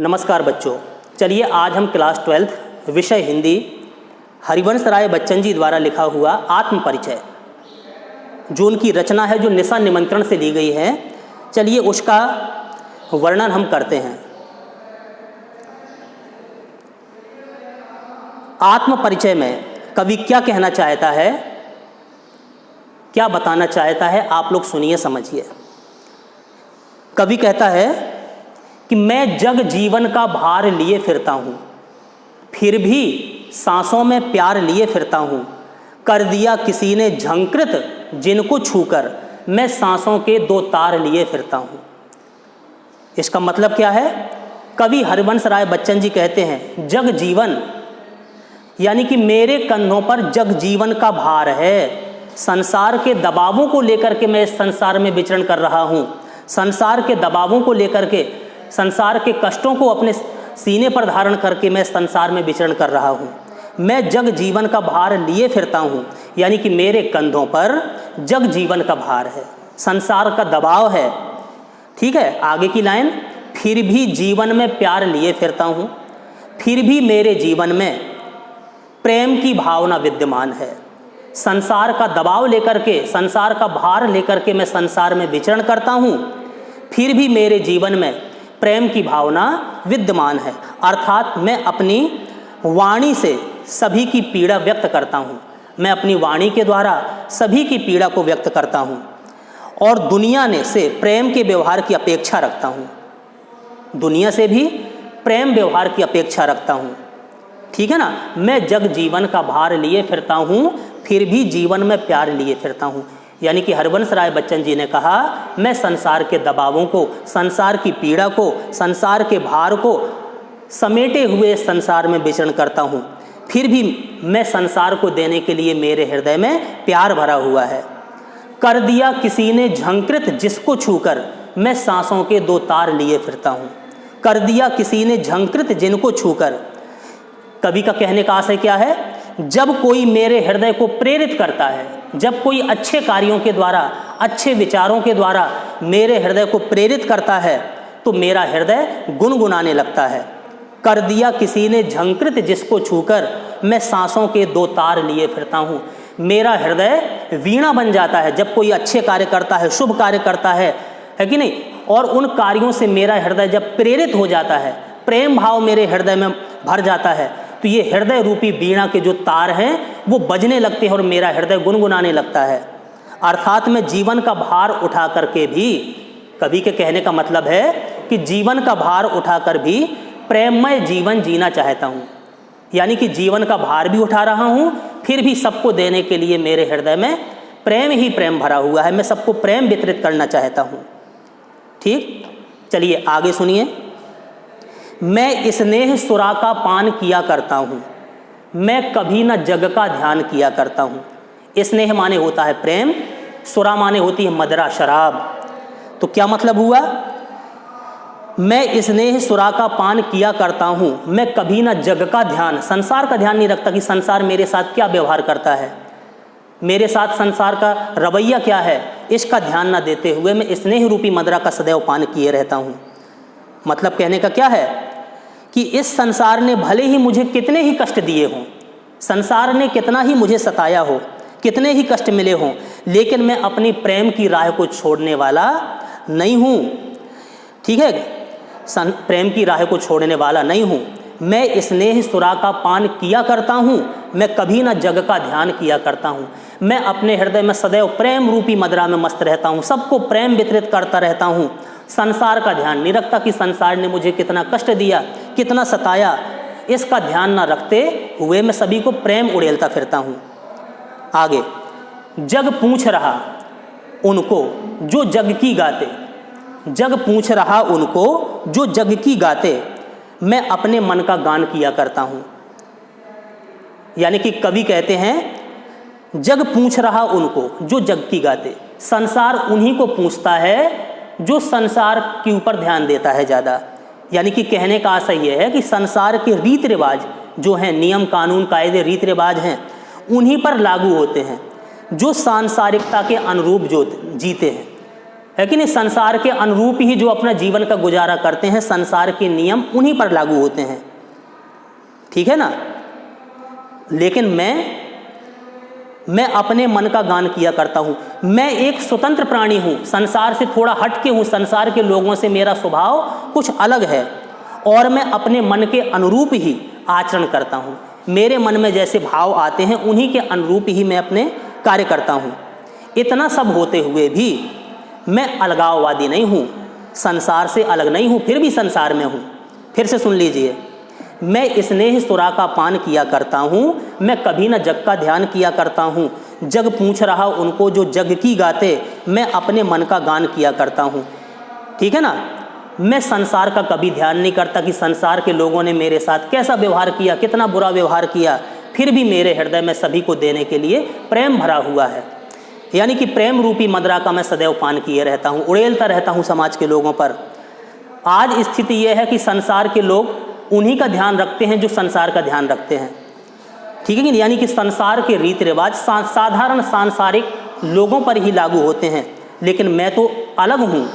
नमस्कार बच्चों, चलिए आज हम क्लास 12 विषय हिंदी हरिवंश राय बच्चन जी द्वारा लिखा हुआ आत्मपरिचय, जो उनकी रचना है, जो निशा निमंत्रण से ली गई है, चलिए उसका वर्णन हम करते हैं। आत्मपरिचय में कवि क्या कहना चाहता है, क्या बताना चाहता है, आप लोग सुनिए, समझिए। कवि कहता है कि मैं जग जीवन का भार लिए फिरता हूँ, फिर भी सांसों में प्यार लिए फिरता हूँ। कर दिया किसी ने झंकृत जिनको छूकर, मैं सांसों के दो तार लिए फिरता हूँ। इसका मतलब क्या है? कवि हरिवंश राय बच्चन जी कहते हैं जग जीवन यानी कि मेरे कंधों पर जग जीवन का भार है। संसार के दबावों को लेकर के मैं इस संसार में विचरण कर रहा हूँ। संसार के दबावों को लेकर के, संसार के कष्टों को अपने सीने पर धारण करके मैं संसार में विचरण कर रहा हूँ। मैं जग जीवन का भार लिए फिरता हूँ, यानी कि मेरे कंधों पर जग जीवन का भार है, संसार का दबाव है। ठीक है, आगे की लाइन, फिर भी जीवन में प्यार लिए फिरता हूँ, फिर भी मेरे जीवन में प्रेम की भावना विद्यमान है। संसार का दबाव लेकर के, संसार का भार लेकर के मैं संसार में विचरण करता हूँ, फिर भी मेरे जीवन में प्रेम की भावना विद्यमान है। अर्थात मैं अपनी वाणी से सभी की पीड़ा व्यक्त करता हूँ। मैं अपनी वाणी के द्वारा सभी की पीड़ा को व्यक्त करता हूँ और दुनिया ने से प्रेम के व्यवहार की अपेक्षा रखता हूँ। दुनिया से भी प्रेम व्यवहार की अपेक्षा रखता हूँ। ठीक है ना। मैं जग जीवन का भार लिए फिरता हूँ, फिर भी जीवन में प्यार लिए फिरता हूँ। यानी कि हरिवंश राय बच्चन जी ने कहा, मैं संसार के दबावों को, संसार की पीड़ा को, संसार के भार को समेटे हुए संसार में विचरण करता हूँ, फिर भी मैं संसार को देने के लिए मेरे हृदय में प्यार भरा हुआ है। कर दिया किसी ने झंकृत जिसको छूकर, मैं सांसों के दो तार लिए फिरता हूँ। कर दिया किसी ने झंकृत जिनको छूकर। कवि का कहने का आशय क्या है? जब कोई मेरे हृदय को प्रेरित करता है, जब कोई अच्छे कार्यों के द्वारा, अच्छे विचारों के द्वारा मेरे हृदय को प्रेरित करता है, तो मेरा हृदय गुनगुनाने लगता है। कर दिया किसी ने झंकृत जिसको छूकर, मैं सांसों के दो तार लिए फिरता हूँ। मेरा हृदय वीणा बन जाता है जब कोई अच्छे कार्य करता है, शुभ कार्य करता है कि नहीं? और उन कार्यों से मेरा हृदय जब प्रेरित हो जाता है, प्रेम भाव मेरे हृदय में भर जाता है, तो ये हृदय रूपी वीणा के जो तार हैं वो बजने लगते हैं और मेरा हृदय गुनगुनाने लगता है। अर्थात मैं जीवन का भार उठा करके भी, कवि के कहने का मतलब है कि जीवन का भार उठाकर भी प्रेममय जीवन जीना चाहता हूँ। यानी कि जीवन का भार भी उठा रहा हूँ, फिर भी सबको देने के लिए मेरे हृदय में प्रेम ही प्रेम भरा हुआ है। मैं सबको प्रेम वितरित करना चाहता हूँ। ठीक, चलिए आगे सुनिए। मैं स्नेह सुरा का पान किया करता हूँ, मैं कभी न जग का ध्यान किया करता हूँ। स्नेह माने होता है प्रेम, सुरा माने होती है मदिरा, शराब। तो क्या मतलब हुआ? मैं स्नेह सुरा का पान किया करता हूँ, मैं कभी न जग का ध्यान, संसार का ध्यान नहीं रखता कि संसार मेरे साथ क्या व्यवहार करता है, मेरे साथ संसार का रवैया क्या है, इसका ध्यान न देते हुए मैं स्नेह रूपी मदिरा का सदैव पान किए रहता हूँ। मतलब कहने का क्या है कि इस संसार ने भले ही मुझे कितने ही कष्ट दिए हों, संसार ने कितना ही मुझे सताया हो, कितने ही कष्ट मिले हों, लेकिन मैं अपनी प्रेम की राह को छोड़ने वाला नहीं हूँ। ठीक है, प्रेम की राह को छोड़ने वाला नहीं हूँ। मैं स्नेह सुरा का पान किया करता हूँ, मैं कभी ना जग का ध्यान किया करता हूँ। मैं अपने हृदय में सदैव प्रेम रूपी मदिरा में मस्त रहता हूँ, सबको प्रेम वितरित करता रहता हूँ। संसार का ध्यान नहीं रखता कि संसार ने मुझे कितना कष्ट दिया, कितना सताया, इसका ध्यान ना रखते हुए मैं सभी को प्रेम उड़ेलता फिरता हूँ। आगे, जग पूछ रहा उनको जो जग की गाते, जग पूछ रहा उनको जो जग की गाते, मैं अपने मन का गान किया करता हूँ। यानी कि कवि कहते हैं जग पूछ रहा उनको जो जग की गाते, संसार उन्हीं को पूछता है जो संसार के ऊपर ध्यान देता है ज़्यादा। यानी कि कहने का आशय यह है कि संसार के रीत रिवाज जो हैं, नियम कानून कायदे रीत रिवाज हैं, उन्हीं पर लागू होते हैं जो सांसारिकता के अनुरूप जो जीते हैं, है कि नहीं। संसार के अनुरूप ही जो अपना जीवन का गुजारा करते हैं, संसार के नियम उन्हीं पर लागू होते हैं, ठीक है ना। लेकिन मैं अपने मन का गान किया करता हूँ। मैं एक स्वतंत्र प्राणी हूँ, संसार से थोड़ा हट के हूँ, संसार के लोगों से मेरा स्वभाव कुछ अलग है और मैं अपने मन के अनुरूप ही आचरण करता हूँ। मेरे मन में जैसे भाव आते हैं उन्हीं के अनुरूप ही मैं अपने कार्य करता हूँ। इतना सब होते हुए भी मैं अलगाववादी नहीं हूँ, संसार से अलग नहीं हूँ, फिर भी संसार में हूँ। फिर से सुन लीजिए, मैं स्नेह सुरा का पान किया करता हूँ, मैं कभी न जग का ध्यान किया करता हूँ। जग पूछ रहा उनको जो जग की गाते, मैं अपने मन का गान किया करता हूँ, ठीक है ना। मैं संसार का कभी ध्यान नहीं करता कि संसार के लोगों ने मेरे साथ कैसा व्यवहार किया, कितना बुरा व्यवहार किया, फिर भी मेरे हृदय में सभी को देने के लिए प्रेम भरा हुआ है। यानी कि प्रेम रूपी मदिरा का मैं सदैव पान किए रहता हूँ, उड़ेलता रहता हूँ समाज के लोगों पर। आज स्थिति यह है कि संसार के लोग उन्हीं का ध्यान रखते हैं जो संसार का ध्यान रखते हैं, ठीक है कि यानी कि संसार के रीति रिवाज साधारण सांसारिक लोगों पर ही लागू होते हैं। लेकिन मैं तो अलग हूँ,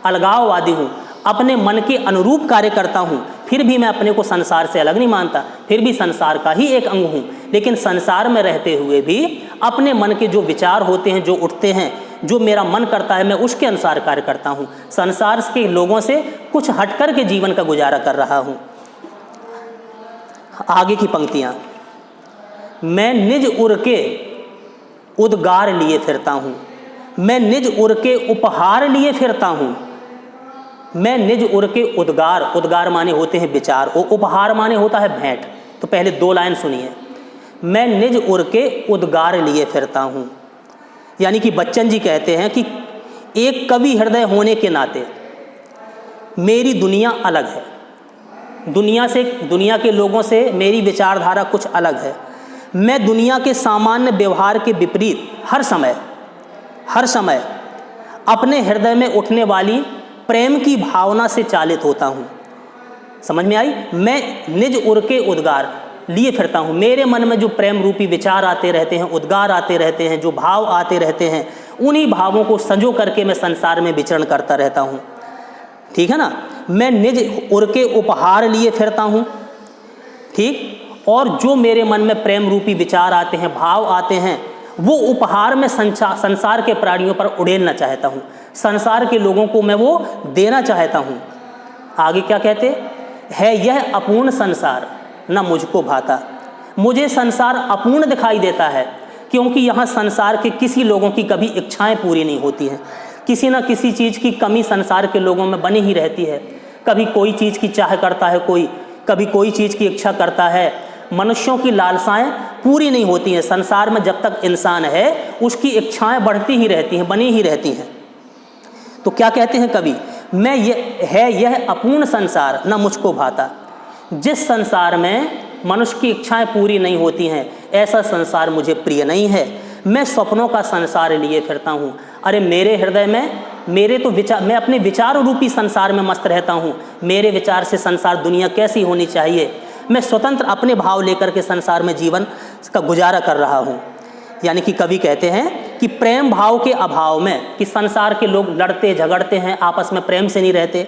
अलगाववादी हूँ, अपने मन के अनुरूप कार्य करता हूँ, फिर भी मैं अपने को संसार से अलग नहीं मानता, फिर भी संसार का ही एक अंग हूँ। लेकिन संसार में रहते हुए भी अपने मन के जो विचार होते हैं, जो उठते हैं, जो मेरा मन करता है, मैं उसके अनुसार कार्य करता हूँ। संसार के लोगों से कुछ हटकर के जीवन का गुजारा कर रहा हूँ। आगे की पंक्तियाँ, मैं निज उर के उद्गार लिए फिरता हूँ, मैं निज उर के उपहार लिए फिरता हूँ। मैं निज उर के उद्गार, उद्गार माने होते हैं विचार, और उपहार माने होता है भेंट। तो पहले दो लाइन सुनिए, मैं निज उर के उद्गार लिए फिरता हूँ। यानी कि बच्चन जी कहते हैं कि एक कवि हृदय होने के नाते मेरी दुनिया अलग है, दुनिया के लोगों से मेरी विचारधारा कुछ अलग है। मैं दुनिया के सामान्य व्यवहार के विपरीत हर समय अपने हृदय में उठने वाली प्रेम की भावना से चालित होता हूँ। समझ में आई। मैं निज उर के उद्गार लिए फिरता हूँ, मेरे मन में जो प्रेम रूपी विचार आते रहते हैं, उद्गार आते रहते हैं, जो भाव आते रहते हैं, उन्हीं भावों को संजो करके मैं संसार में विचरण करता रहता हूँ, ठीक है ना। मैं निज उर के उपहार लिए फिरता हूँ, ठीक। और जो मेरे मन में प्रेम रूपी विचार आते हैं, भाव आते हैं, वो उपहार में संसार के प्राणियों पर उड़ेलना चाहता हूँ, संसार के लोगों को मैं वो देना चाहता हूँ। आगे क्या कहते है, यह अपूर्ण संसार न मुझको भाता। मुझे संसार अपूर्ण दिखाई देता है, क्योंकि यहाँ संसार के किसी लोगों की कभी इच्छाएं पूरी नहीं होती हैं। किसी न किसी चीज़ की कमी संसार के लोगों में बनी ही रहती है। कभी कोई चीज़ की चाह करता है कोई, कभी कोई चीज़ की इच्छा करता है। मनुष्यों की लालसाएं पूरी नहीं होती हैं। संसार में जब तक इंसान है उसकी इच्छाएं बढ़ती ही रहती हैं, बनी ही रहती हैं। तो क्या कहते हैं कवि, यह अपूर्ण संसार न मुझको भाता। जिस संसार में मनुष्य की इच्छाएं पूरी नहीं होती हैं, ऐसा संसार मुझे प्रिय नहीं है। मैं स्वप्नों का संसार लिए फिरता हूँ। अरे मेरे हृदय में मैं अपने विचार रूपी संसार में मस्त रहता हूँ। मेरे विचार से संसार दुनिया कैसी होनी चाहिए, मैं स्वतंत्र अपने भाव लेकर के संसार में जीवन का गुजारा कर रहा हूँ। यानी कि कवि कहते हैं कि प्रेम भाव के अभाव में, कि संसार के लोग लड़ते झगड़ते हैं, आपस में प्रेम से नहीं रहते,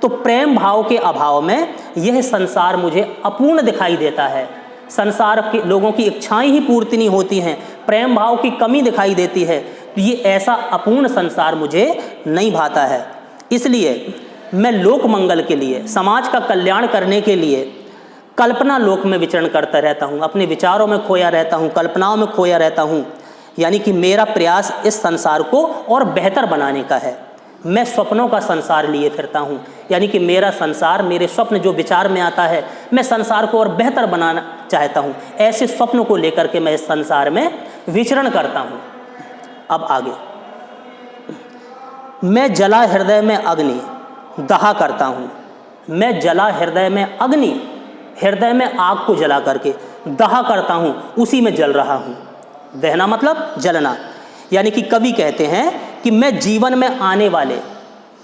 तो प्रेम भाव के अभाव में यह संसार मुझे अपूर्ण दिखाई देता है। संसार के लोगों की इच्छाएं ही पूर्ति नहीं होती हैं, प्रेम भाव की कमी दिखाई देती है। ये ऐसा अपूर्ण संसार मुझे नहीं भाता है। इसलिए मैं लोक मंगल के लिए, समाज का कल्याण करने के लिए कल्पना लोक में विचरण करता रहता हूँ, अपने विचारों में खोया रहता हूँ, कल्पनाओं में खोया रहता हूँ। यानी कि मेरा प्रयास इस संसार को और बेहतर बनाने का है। मैं स्वप्नों का संसार लिए फिरता हूँ, यानी कि मेरा संसार, मेरे स्वप्न जो विचार में आता है, मैं संसार को और बेहतर बनाना चाहता हूँ। ऐसे स्वप्नों को लेकर के मैं इस संसार में विचरण करता हूँ। अब आगे, मैं जला हृदय में अग्नि दहा करता हूँ। मैं जला हृदय में अग्नि, हृदय में आग को जला करके दहा करता हूँ, उसी में जल रहा हूँ। दहना मतलब जलना। यानी कि कवि कहते हैं कि मैं जीवन में आने वाले,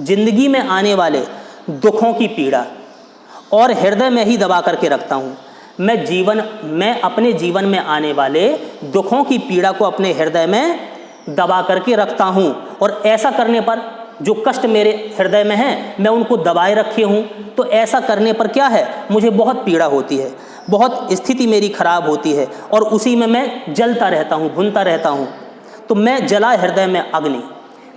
जिंदगी में आने वाले दुखों की पीड़ा और हृदय में ही दबा करके रखता हूँ। मैं अपने जीवन में आने वाले दुखों की पीड़ा को अपने हृदय में दबा करके रखता हूँ, और ऐसा करने पर जो कष्ट मेरे हृदय में हैं मैं उनको दबाए रखे हूँ, तो ऐसा करने पर क्या है, मुझे बहुत पीड़ा होती है, बहुत स्थिति मेरी खराब होती है और उसी में मैं जलता रहता हूँ, भुनता रहता हूँ। तो मैं जला हृदय में अग्नि,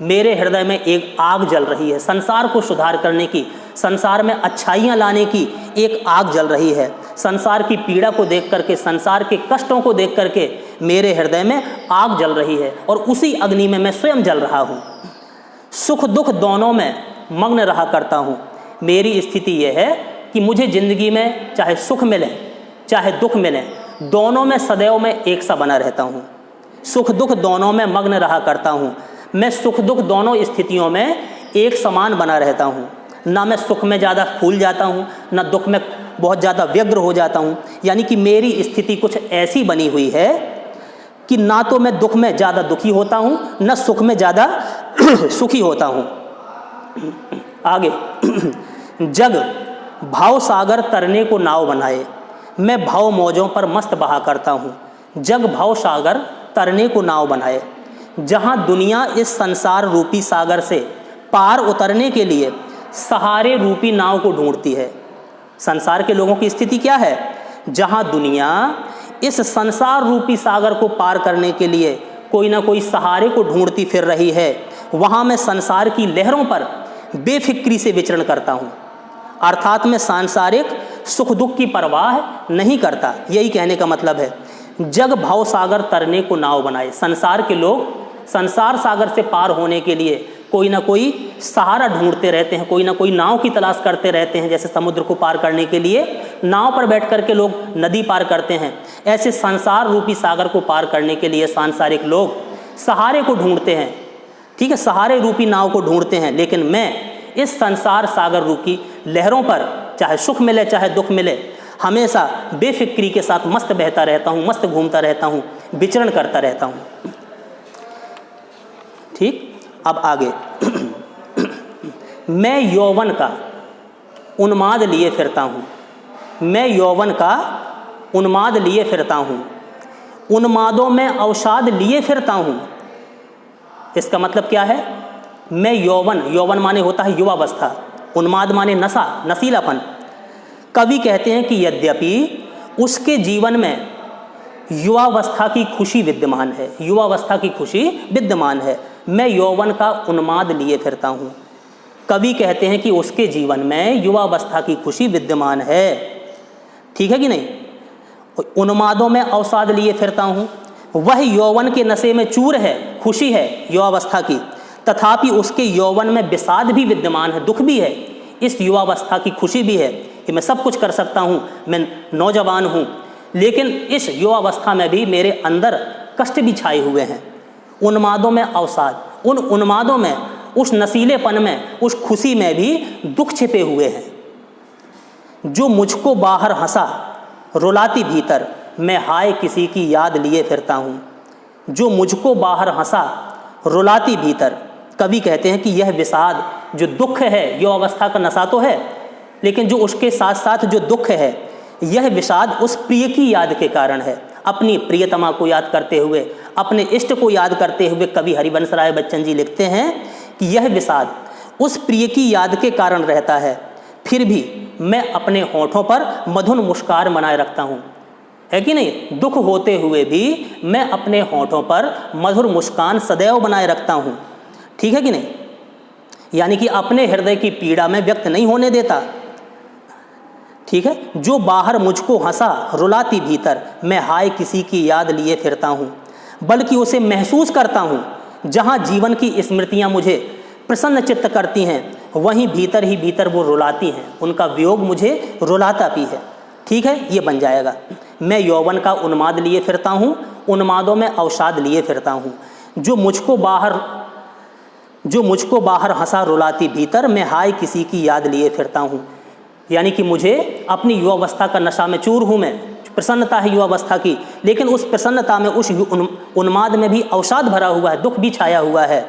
मेरे हृदय में एक आग जल रही है, संसार को सुधार करने की, संसार में अच्छाइयाँ लाने की एक आग जल रही है। संसार की पीड़ा को देख करके, संसार के कष्टों को देख करके मेरे हृदय में आग जल रही है और उसी अग्नि में मैं स्वयं जल रहा हूँ। सुख दुख दोनों में मग्न रहा करता हूँ। मेरी स्थिति यह है कि मुझे ज़िंदगी में चाहे सुख मिले चाहे दुख मिले, दोनों में सदैव मैं एक सा बना रहता हूँ। सुख दुख दोनों में मग्न रहा करता हूँ। मैं सुख दुख दोनों स्थितियों में एक समान बना रहता हूँ। ना मैं सुख में ज़्यादा फूल जाता हूँ, ना दुख में बहुत ज़्यादा व्यग्र हो जाता हूँ। यानी कि मेरी स्थिति कुछ ऐसी बनी हुई है कि ना तो मैं दुख में ज़्यादा दुखी होता हूँ, ना सुख में ज़्यादा सुखी होता हूँ। आगे, जग भाव सागर तरने को नाव बनाए, मैं भाव मौजों पर मस्त बहा करता हूँ। जग भाव सागर तरने को नाव बनाए, जहाँ दुनिया इस संसार रूपी सागर से पार उतरने के लिए सहारे रूपी नाव को ढूंढती है। संसार के लोगों की स्थिति क्या है, जहाँ दुनिया इस संसार रूपी सागर को पार करने के लिए कोई ना कोई सहारे को ढूंढती फिर रही है, वहाँ मैं संसार की लहरों पर बेफिक्री से विचरण करता हूँ। अर्थात मैं सांसारिक सुख दुख की परवाह नहीं करता। यही कहने का मतलब है, जग भाव सागर तरने को नाव बनाए। संसार के लोग संसार सागर से पार होने के लिए कोई ना कोई सहारा ढूंढते रहते हैं, कोई ना कोई नाव की तलाश करते रहते हैं। जैसे समुद्र को पार करने के लिए नाव पर बैठ करके लोग नदी पार करते हैं, ऐसे संसार रूपी सागर को पार करने के लिए सांसारिक लोग सहारे को ढूंढते हैं। ठीक है, सहारे रूपी नाव को ढूंढते हैं। लेकिन मैं इस संसार सागर रूपी लहरों पर चाहे सुख मिले चाहे दुख मिले, हमेशा बेफिक्री के साथ मस्त बहता रहता हूँ, मस्त घूमता रहता हूँ, विचरण करता रहता हूँ। ठीक, अब आगे, मैं यौवन का उन्माद लिए फिरता हूँ। मैं यौवन का उन्माद लिए फिरता हूँ, उन्मादों में अवसाद लिए फिरता हूँ। इसका मतलब क्या है, मैं यौवन, यौवन माने होता है युवावस्था, उन्माद माने नशा, नशीलापन। कवि कहते हैं कि यद्यपि उसके जीवन में युवावस्था की खुशी विद्यमान है, युवावस्था की खुशी विद्यमान है, मैं यौवन का उन्माद लिए फिरता हूँ। कवि कहते हैं कि उसके जीवन में युवावस्था की खुशी विद्यमान है। ठीक है कि नहीं, उन्मादों में अवसाद लिए फिरता हूँ। वह यौवन के नशे में चूर है, खुशी है युवावस्था की, तथापि उसके यौवन में विषाद भी विद्यमान है, दुख भी है। इस युवावस्था की खुशी भी है कि मैं सब कुछ कर सकता हूँ, मैं नौजवान हूँ, लेकिन इस युवावस्था में भी मेरे अंदर कष्ट भी छाए हुए हैं। उन्मादों में अवसाद, उन उन्मादों में, उस नशीलेपन में, उस खुशी में भी दुख छिपे हुए हैं। जो मुझको बाहर हंसा रुलाती भीतर, मैं हाय किसी की याद लिए फिरता हूँ। जो मुझको बाहर हंसा रुलाती भीतर, कवि कहते हैं कि यह विषाद, जो दुख है, यो अवस्था का नशा तो है, लेकिन जो उसके साथ साथ जो दुख है, यह विषाद उस प्रिय की याद के कारण है। अपनी प्रियतमा को याद करते हुए, अपने इष्ट को याद करते हुए कवि हरिवंश राय बच्चन जी लिखते हैं कि यह विषाद उस प्रिय की याद के कारण रहता है, फिर भी मैं अपने होठों पर मधुर मुस्कान बनाए रखता हूँ। है कि नहीं, दुख होते हुए भी मैं अपने होठों पर मधुर मुस्कान सदैव बनाए रखता हूँ। ठीक है कि नहीं, यानी कि अपने हृदय की पीड़ा में व्यक्त नहीं होने देता। ठीक है, जो बाहर मुझको हंसा रुलाती भीतर, मैं हाय किसी की याद लिए फिरता हूँ, बल्कि उसे महसूस करता हूँ। जहाँ जीवन की स्मृतियाँ मुझे प्रसन्न चित्त करती हैं, वहीं भीतर ही भीतर वो रुलाती हैं, उनका वियोग मुझे रुलाता भी है। ठीक है, ये बन जाएगा, मैं यौवन का उन्माद लिए फिरता हूँ, उन्मादों में अवसाद लिए फिरता हूँ। जो मुझको बाहर हंसा रुलाती भीतर, मैं हाय किसी की याद लिए फिरता हूँ। यानी कि मुझे अपनी युवावस्था का नशा में चूर हूँ, मैं प्रसन्नता है युवावस्था की, लेकिन उस प्रसन्नता में, उस उन्माद में भी अवसाद भरा हुआ है, दुख भी छाया हुआ है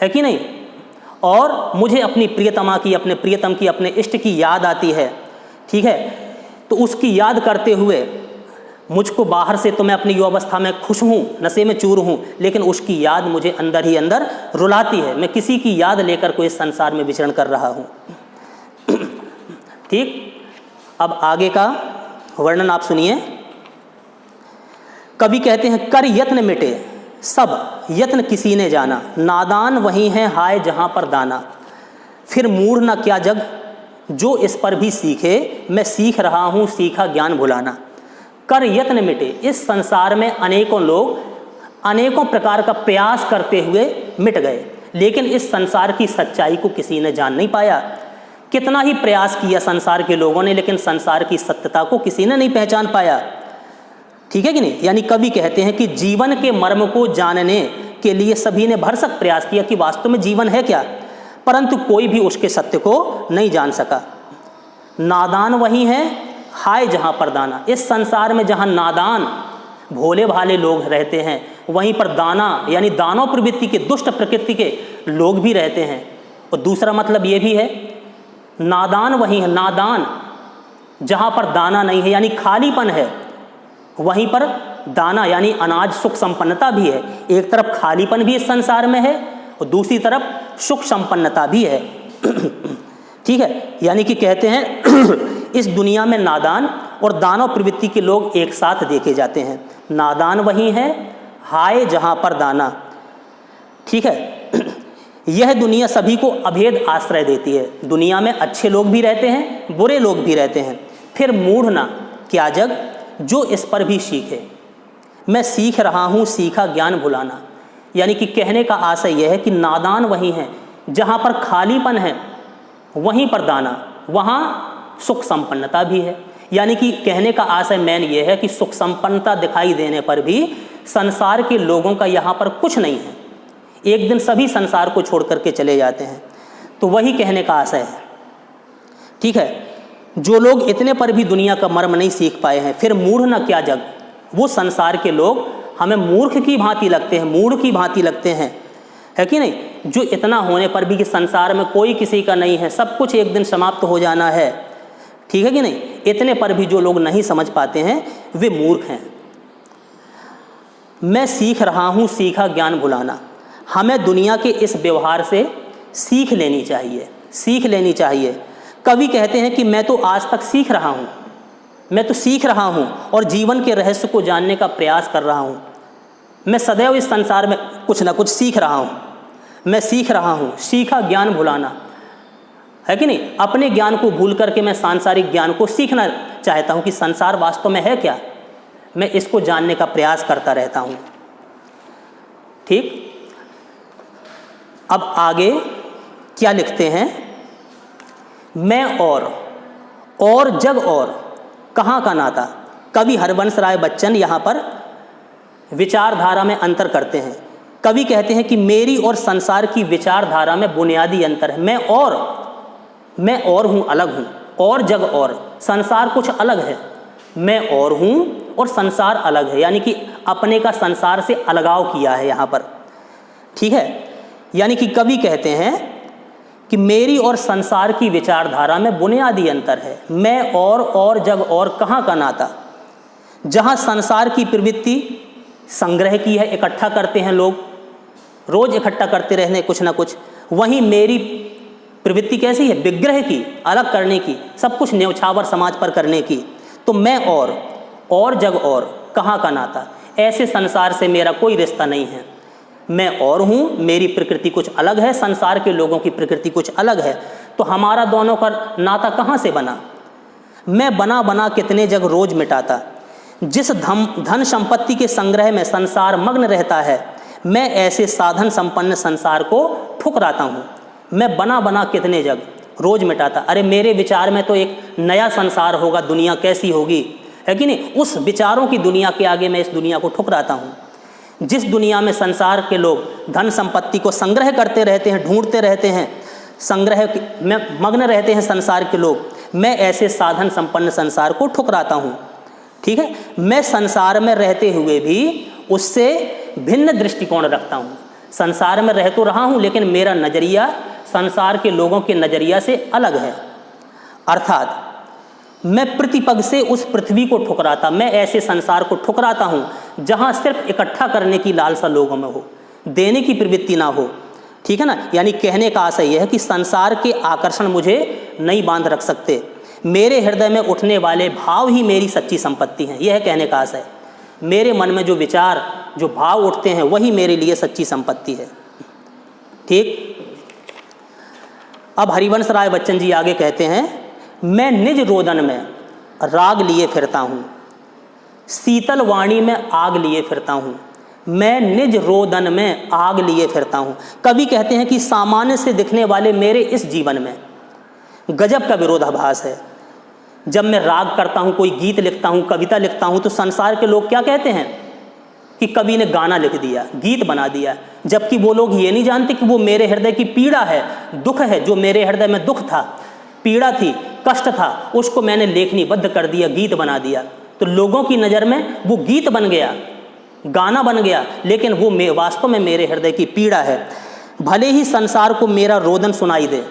कि नहीं। और मुझे अपनी प्रियतमा की, अपने प्रियतम की, अपने इष्ट की याद आती है। ठीक है, तो उसकी याद करते हुए मुझको बाहर से तो मैं अपनी युवावस्था में खुश हूँ, नशे में चूर हूँ, लेकिन उसकी याद मुझे अंदर ही अंदर रुलाती है। मैं किसी की याद लेकर कोई इस संसार में विचरण कर रहा हूँ। ठीक, अब आगे का वर्णन आप सुनिए। कवि कहते हैं, कर यत्न मिटे सब यत्न किसी ने जाना, नादान वही है हाय जहाँ पर दाना। फिर मूढ़ न क्या जग जो इस पर भी सीखे, मैं सीख रहा हूँ सीखा ज्ञान भुलाना। कर यत्न मिटे, इस संसार में अनेकों लोग अनेकों प्रकार का प्रयास करते हुए मिट गए, लेकिन इस संसार की सच्चाई को किसी ने जान नहीं पाया। कितना ही प्रयास किया संसार के लोगों ने, लेकिन संसार की सत्यता को किसी ने नहीं पहचान पाया। ठीक है कि नहीं? यानी कवि कहते हैं कि जीवन के मर्म को जानने के लिए सभी ने भरसक प्रयास किया कि वास्तव में जीवन है क्या, परंतु कोई भी उसके सत्य को नहीं जान सका। नादान वही है हाय जहाँ पर दाना, इस संसार में जहाँ नादान भोले भाले लोग रहते हैं, वहीं पर दाना यानी दानव प्रवृत्ति के, दुष्ट प्रकृति के लोग भी रहते हैं। और दूसरा मतलब ये भी है, नादान वही है, नादान जहाँ पर दाना नहीं है यानी खालीपन है, वहीं पर दाना यानी अनाज सुख संपन्नता भी है। एक तरफ खालीपन भी इस संसार में है और दूसरी तरफ सुख संपन्नता भी है। ठीक है, यानी कि कहते हैं इस दुनिया में नादान और दानव प्रवृत्ति के लोग एक साथ देखे जाते हैं। नादान वही है हाय जहाँ पर दाना। ठीक है, यह दुनिया सभी को अभेद आश्रय देती है। दुनिया में अच्छे लोग भी रहते हैं, बुरे लोग भी रहते हैं। फिर मूढ़ ना क्या जग जो इस पर भी सीखे, मैं सीख रहा हूँ सीखा ज्ञान भुलाना। यानी कि कहने का आशय यह है कि नादान वही है जहाँ पर खालीपन है, वहीं पर दाना, वहाँ सुख संपन्नता भी है। यानी कि कहने का आशय मेन ये है कि सुख संपन्नता दिखाई देने पर भी संसार के लोगों का यहाँ पर कुछ नहीं है, एक दिन सभी संसार को छोड़ करके चले जाते हैं। तो वही कहने का आशय है। ठीक है, जो लोग इतने पर भी दुनिया का मर्म नहीं सीख पाए हैं, फिर मूढ़ न क्या जग, वो संसार के लोग हमें मूर्ख की भांति लगते हैं, मूढ़ की भांति लगते हैं, है कि नहीं? जो इतना होने पर भी कि संसार में कोई किसी का नहीं है, सब कुछ एक दिन समाप्त हो जाना है। ठीक है कि नहीं? इतने पर भी जो लोग नहीं समझ पाते हैं वे मूर्ख हैं। मैं सीख रहा हूँ सीखा ज्ञान भुलाना। हमें दुनिया के इस व्यवहार से सीख लेनी चाहिए, सीख लेनी चाहिए। कवि कहते हैं कि मैं तो आज तक सीख रहा हूँ, मैं तो सीख रहा हूँ और जीवन के रहस्य को जानने का प्रयास कर रहा हूँ। मैं सदैव इस संसार में कुछ ना कुछ सीख रहा हूँ, मैं सीख रहा हूँ सीखा ज्ञान भुलाना, है कि नहीं? अपने ज्ञान को भूल करके मैं सांसारिक ज्ञान को सीखना चाहता हूँ कि संसार वास्तव में है क्या, मैं इसको जानने का प्रयास करता रहता हूँ। ठीक, अब आगे क्या लिखते हैं? मैं और जग और कहाँ का नाता। कवि हरवंश राय बच्चन यहाँ पर विचारधारा में अंतर करते हैं। कवि कहते हैं कि मेरी और संसार की विचारधारा में बुनियादी अंतर है। मैं और हूँ, अलग हूँ, और जग और, संसार कुछ अलग है। मैं और हूँ और संसार अलग है, यानी कि अपने का संसार से अलगाव किया है यहाँ पर। ठीक है, यानी कि कवि कहते हैं कि मेरी और संसार की विचारधारा में बुनियादी अंतर है। मैं और जग और कहाँ का नाता। जहाँ संसार की प्रवृत्ति संग्रह की है, इकट्ठा करते हैं लोग, रोज इकट्ठा करते रहने कुछ ना कुछ, वहीं मेरी प्रवृत्ति कैसी है? विग्रह की, अलग करने की, सब कुछ न्यौछावर समाज पर करने की। तो मैं और जग और कहाँ का नाता, ऐसे संसार से मेरा कोई रिश्ता नहीं है। मैं और हूँ, मेरी प्रकृति कुछ अलग है, संसार के लोगों की प्रकृति कुछ अलग है, तो हमारा दोनों का नाता कहाँ से बना? मैं बना कितने जग रोज मिटाता, जिस धन संपत्ति के संग्रह में संसार मग्न रहता है, मैं ऐसे साधन संपन्न संसार को ठुकराता हूँ। मैं बना कितने जग रोज मिटाता। अरे मेरे विचार में तो एक नया संसार होगा, दुनिया कैसी होगी, है कि नहीं? उस विचारों की दुनिया के आगे मैं इस दुनिया को ठुकराता हूँ। जिस दुनिया में संसार के लोग धन संपत्ति को संग्रह करते रहते हैं, ढूंढते रहते हैं, संग्रह में मग्न रहते हैं संसार के लोग, मैं ऐसे साधन संपन्न संसार को ठुकराता हूँ। ठीक है, मैं संसार में रहते हुए भी उससे भिन्न दृष्टिकोण रखता हूँ। संसार में रह तो रहा हूँ, लेकिन मेरा नज़रिया संसार के लोगों के नज़रिया से अलग है। अर्थात मैं प्रतिपग से उस पृथ्वी को ठुकराता, मैं ऐसे संसार को ठुकराता हूँ जहाँ सिर्फ इकट्ठा करने की लालसा लोगों में हो, देने की प्रवृत्ति ना हो। ठीक है ना, यानी कहने का आशय यह है कि संसार के आकर्षण मुझे नहीं बांध रख सकते, मेरे हृदय में उठने वाले भाव ही मेरी सच्ची संपत्ति हैं। यह कहने का आशय, मेरे मन में जो विचार, जो भाव उठते हैं वही मेरे लिए सच्ची संपत्ति है। ठीक। अब हरिवंश राय बच्चन जी आगे कहते हैं, मैं निज रोदन में राग लिए फिरता हूँ, शीतल वाणी में आग लिए फिरता हूँ, मैं निज रोदन में आग लिए फिरता हूँ। कवि कहते हैं कि सामान्य से दिखने वाले मेरे इस जीवन में गजब का विरोधाभास है। जब मैं राग करता हूँ, कोई गीत लिखता हूँ, कविता लिखता हूँ, तो संसार के लोग क्या कहते हैं कि कवि ने गाना लिख दिया, गीत बना दिया, जबकि वो लोग ये नहीं जानते कि वो मेरे हृदय की पीड़ा है, दुख है, जो मेरे हृदय में दुख था, पीड़ा थी, कष्ट था, उसको मैंने लेखनीबद्ध कर दिया, गीत बना दिया। तो लोगों की नज़र में वो गीत बन गया, गाना बन गया, लेकिन वो वास्तव में मेरे हृदय की पीड़ा है। भले ही संसार को मेरा रोदन सुनाई दे,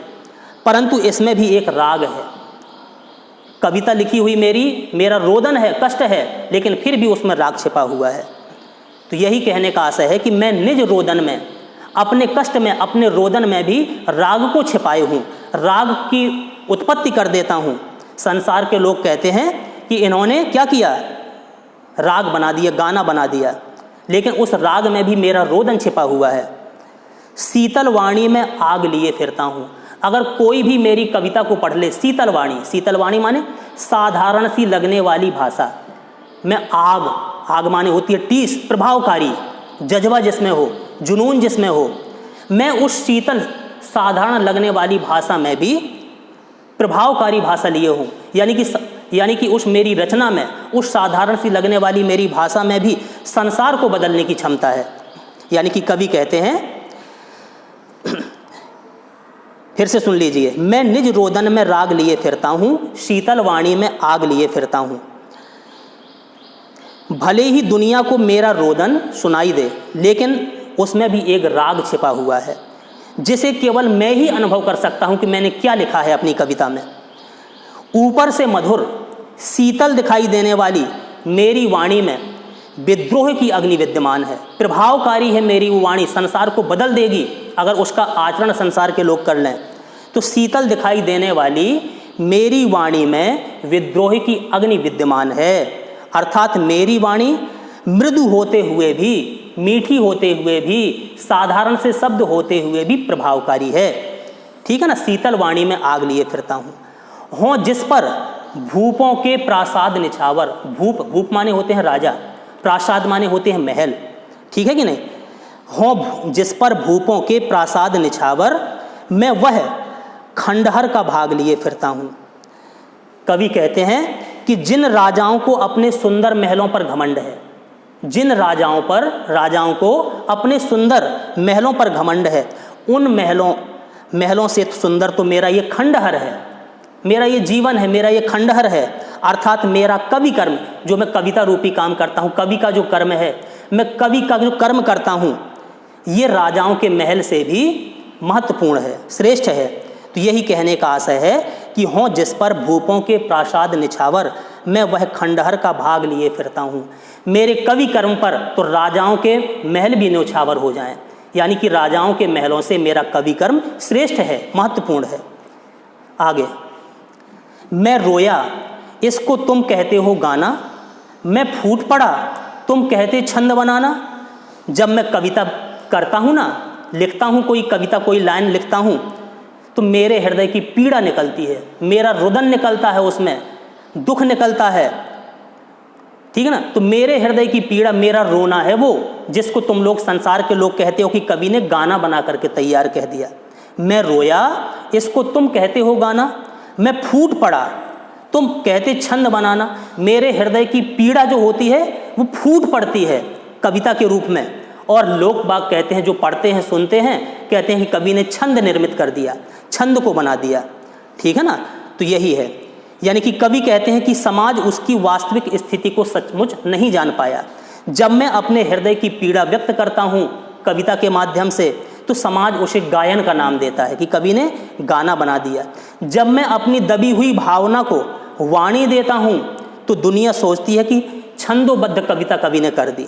परंतु इसमें भी एक राग है। कविता लिखी हुई मेरा रोदन है, कष्ट है, लेकिन फिर भी उसमें राग छिपा हुआ है। तो यही कहने का आशय है कि मैं निज रोदन में, अपने कष्ट में, अपने रोदन में भी राग को छिपाए हूँ, राग की उत्पत्ति कर देता हूँ। संसार के लोग कहते हैं कि इन्होंने क्या किया, राग बना दिया, गाना बना दिया, लेकिन उस राग में भी मेरा रोदन छिपा हुआ है। शीतल वाणी में आग लिए फिरता हूँ। अगर कोई भी मेरी कविता को पढ़ ले, शीतल वाणी, शीतल वाणी माने साधारण सी लगने वाली भाषा, मैं आग माने होती है टीस, प्रभावकारी, जज्बा जिसमें हो, जुनून जिसमें हो, मैं उस शीतल साधारण लगने वाली भाषा में भी प्रभावकारी भाषा लिए हूँ। यानी कि उस मेरी रचना में, उस साधारण सी लगने वाली मेरी भाषा में भी संसार को बदलने की क्षमता है। यानी कि कवि कहते हैं, फिर से सुन लीजिए, मैं निज रोदन में राग लिए फिरता हूँ, शीतल वाणी में आग लिए फिरता हूँ। भले ही दुनिया को मेरा रोदन सुनाई दे, लेकिन उसमें भी एक राग छिपा हुआ है, जिसे केवल मैं ही अनुभव कर सकता हूँ कि मैंने क्या लिखा है अपनी कविता में। ऊपर से मधुर, शीतल दिखाई देने वाली मेरी वाणी में विद्रोह की अग्नि विद्यमान है, प्रभावकारी है मेरी वो वाणी, संसार को बदल देगी अगर उसका आचरण संसार के लोग कर लें। तो शीतल दिखाई देने वाली मेरी वाणी में विद्रोह की अग्नि विद्यमान है, अर्थात मेरी वाणी मृदु होते हुए भी, मीठी होते हुए भी, साधारण से शब्द होते हुए भी प्रभावकारी है। ठीक है ना, शीतल वाणी में आग लिए फिरता हूँ। हों जिस पर भूपों के प्रासाद निछावर, भूप माने होते हैं राजा, प्रासाद माने होते हैं महल, ठीक है कि नहीं। हों जिस पर भूपों के प्रासाद निछावर, मैं वह खंडहर का भाग लिए फिरता हूँ। कवि कहते हैं कि जिन राजाओं को अपने सुंदर महलों पर घमंड है, जिन राजाओं को अपने सुंदर महलों पर घमंड है, उन महलों से सुंदर तो मेरा ये खंडहर है, मेरा ये जीवन है, मेरा ये खंडहर है। अर्थात मेरा कवि कर्म, जो मैं कविता रूपी काम करता हूँ, कवि का जो कर्म है, मैं कवि का जो कर्म करता हूँ, ये राजाओं के महल से भी महत्वपूर्ण है, श्रेष्ठ है। तो यही कहने का आशय है कि हों जिस पर भूपों के प्रासाद निछावर, मैं वह खंडहर का भाग लिए फिरता हूँ। मेरे कवि कर्म पर तो राजाओं के महल भी न्यौछावर हो जाएं, यानी कि राजाओं के महलों से मेरा कवि कर्म श्रेष्ठ है, महत्वपूर्ण है। आगे, मैं रोया इसको तुम कहते हो गाना, मैं फूट पड़ा तुम कहते छंद बनाना। जब मैं कविता करता हूँ ना, लिखता हूँ कोई कविता, कोई लाइन लिखता हूँ, तो मेरे हृदय की पीड़ा निकलती है, मेरा रुदन निकलता है, उसमें दुख निकलता है, ठीक है ना। तो मेरे हृदय की पीड़ा, मेरा रोना है वो, जिसको तुम लोग, संसार के लोग कहते हो कि कवि ने गाना बना करके तैयार कह दिया। मैं रोया इसको तुम कहते हो गाना, मैं फूट पड़ा तुम कहते छंद बनाना। मेरे हृदय की पीड़ा जो होती है वो फूट पड़ती है कविता के रूप में, और लोग बाग कहते हैं, जो पढ़ते हैं सुनते हैं, कहते हैं कि कवि ने छंद निर्मित कर दिया, छंद को बना दिया, ठीक है ना। तो यही है, यानी कि कवि कहते हैं कि समाज उसकी वास्तविक स्थिति को सचमुच नहीं जान पाया। जब मैं अपने हृदय की पीड़ा व्यक्त करता हूँ कविता के माध्यम से, तो समाज उसे गायन का नाम देता है कि कवि ने गाना बना दिया। जब मैं अपनी दबी हुई भावना को वाणी देता हूँ तो दुनिया सोचती है कि छंदोबद्ध कविता कवि ने कर दी।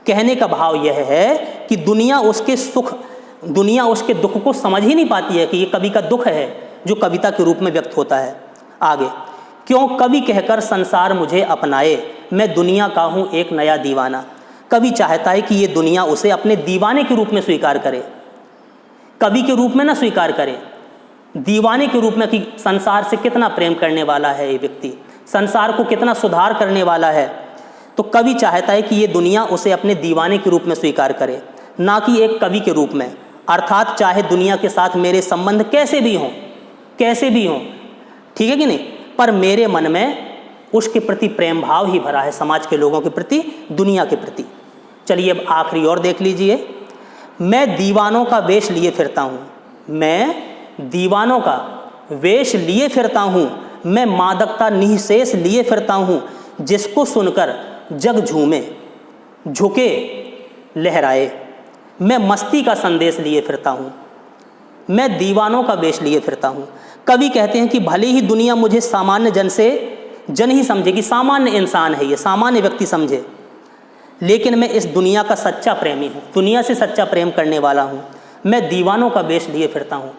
कहने का भाव यह है कि दुनिया उसके दुख को समझ ही नहीं पाती है कि ये कवि का दुख है जो कविता के रूप में व्यक्त होता है। आगे, क्यों कवि कहकर संसार मुझे अपनाए, मैं दुनिया का हूँ एक नया दीवाना। कवि चाहता है कि ये दुनिया उसे अपने दीवाने के रूप में स्वीकार करे, कवि के रूप में ना स्वीकार करे, दीवाने के रूप में कि संसार से कितना प्रेम करने वाला है ये व्यक्ति, संसार को कितना सुधार करने वाला है। तो कवि चाहता है कि ये दुनिया उसे अपने दीवाने के रूप में स्वीकार करे, ना कि एक कवि के रूप में। अर्थात चाहे दुनिया के साथ मेरे संबंध कैसे भी हों, ठीक है कि नहीं, पर मेरे मन में उसके प्रति प्रेम भाव ही भरा है, समाज के लोगों के प्रति, दुनिया के प्रति। चलिए अब आखिरी और देख लीजिए। मैं दीवानों का वेश लिए फिरता हूँ, मैं दीवानों का वेश लिए फिरता हूँ, मैं मादकता निःशेष लिए फिरता हूँ, जिसको सुनकर जग झूमे झुके लहराए। मैं मस्ती का संदेश लिए फिरता हूँ, मैं दीवानों का वेश लिए फिरता हूँ। कवि कहते हैं कि भले ही दुनिया मुझे सामान्य जन ही समझे, कि सामान्य इंसान है ये, सामान्य व्यक्ति समझे, लेकिन मैं इस दुनिया का सच्चा प्रेमी हूँ, दुनिया से सच्चा प्रेम करने वाला हूँ। मैं दीवानों का वेश लिए फिरता हूँ,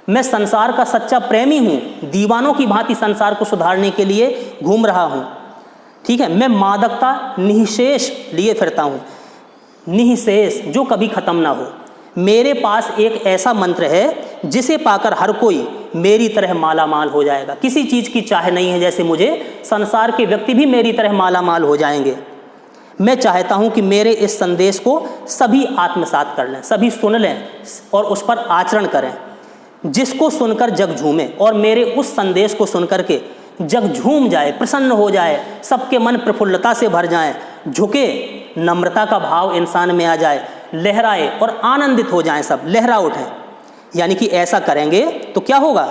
मैं संसार का सच्चा प्रेमी हूँ, दीवानों की भांति संसार को सुधारने के लिए घूम रहा हूँ। ठीक है, मैं मादकता निःशेष लिए फिरता हूँ, निःशेष जो कभी ख़त्म ना हो। मेरे पास एक ऐसा मंत्र है जिसे पाकर हर कोई मेरी तरह माला माल हो जाएगा। किसी चीज़ की चाह नहीं है, जैसे मुझे संसार के व्यक्ति भी मेरी तरह माला माल हो जाएंगे। मैं चाहता हूँ कि मेरे इस संदेश को सभी आत्मसात कर लें, सभी सुन लें और उस पर आचरण करें, जिसको सुनकर जग झूमे, और मेरे उस संदेश को सुनकर के जग झूम जाए, प्रसन्न हो जाए, सबके मन प्रफुल्लता से भर जाएं, झुके, नम्रता का भाव इंसान में आ जाए, लहराए और आनंदित हो जाएं, सब लहरा उठें। यानी कि ऐसा करेंगे तो क्या होगा,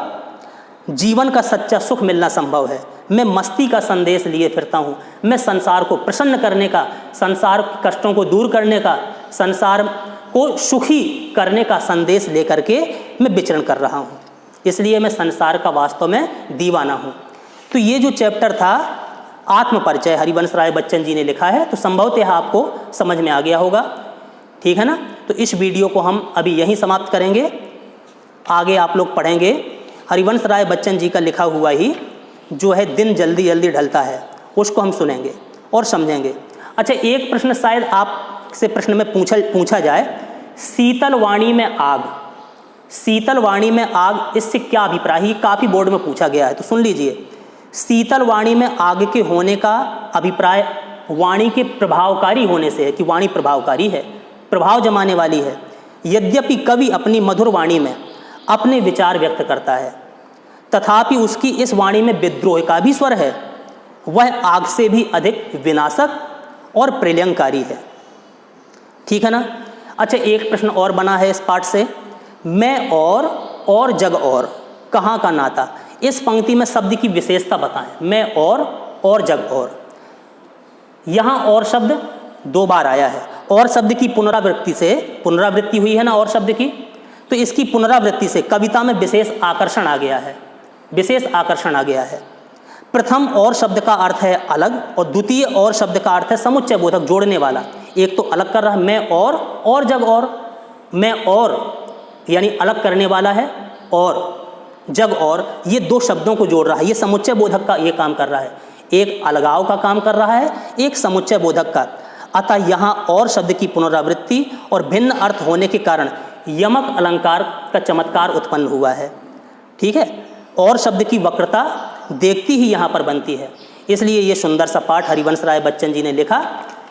जीवन का सच्चा सुख मिलना संभव है। मैं मस्ती का संदेश लिए फिरता हूँ, मैं संसार को प्रसन्न करने का, संसार के कष्टों को दूर करने का, संसार को सुखी करने का संदेश लेकर के मैं विचरण कर रहा हूँ, इसलिए मैं संसार का वास्तव में दीवाना हूँ। तो ये जो चैप्टर था आत्मपरिचय, हरिवंश राय बच्चन जी ने लिखा है, तो संभवतः आपको समझ में आ गया होगा, ठीक है ना। तो इस वीडियो को हम अभी यहीं समाप्त करेंगे, आगे आप लोग पढ़ेंगे हरिवंश राय बच्चन जी का लिखा हुआ ही जो है दिन जल्दी जल्दी ढलता है, उसको हम सुनेंगे और समझेंगे। अच्छा, एक प्रश्न शायद आपसे प्रश्न में पूछा जाए, शीतल वाणी में आग, शीतल वाणी में आग, इससे क्या अभिप्राय है? काफ़ी बोर्ड में पूछा गया है, तो सुन लीजिए। शीतल वाणी में आग के होने का अभिप्राय वाणी के प्रभावकारी होने से है, कि वाणी प्रभावकारी है, प्रभाव जमाने वाली है। यद्यपि कवि अपनी मधुर वाणी में अपने विचार व्यक्त करता है, तथापि उसकी इस वाणी में विद्रोह का भी स्वर है, वह आग से भी अधिक विनाशक और प्रलयंकारी है, ठीक है ना। अच्छा, एक प्रश्न और बना है इस पाठ से, मैं और जग और, कहाँ का नाता? इस पंक्ति में शब्द की विशेषता बताएं। मैं और जग और, यहाँ और शब्द 2 बार आया है, और शब्द की पुनरावृत्ति हुई है ना, और शब्द की, तो इसकी पुनरावृत्ति से कविता में विशेष आकर्षण आ गया है, विशेष आकर्षण आ गया है। प्रथम और शब्द का अर्थ है अलग, और द्वितीय और शब्द का अर्थ है समुच्चय बोधक, जोड़ने वाला। एक तो अलग कर रहा है मैं और जग और, मैं और यानी अलग करने वाला है, और जग और, ये 2 शब्दों को जोड़ रहा है, ये समुच्चय बोधक का ये काम कर रहा है, एक अलगाव का काम कर रहा है, एक समुच्चय बोधक का। अतः यहाँ और शब्द की पुनरावृत्ति और भिन्न अर्थ होने के कारण यमक अलंकार का चमत्कार उत्पन्न हुआ है, ठीक है। और शब्द की वक्रता देखती ही यहाँ पर बनती है, इसलिए ये सुंदर सा पाठ हरिवंश राय बच्चन जी ने लिखा,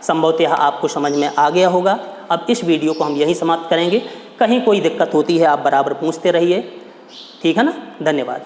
संभवतः आपको समझ में आ गया होगा। अब इस वीडियो को हम यहीं समाप्त करेंगे, कहीं कोई दिक्कत होती है आप बराबर पूछते रहिए, ठीक है ना। धन्यवाद।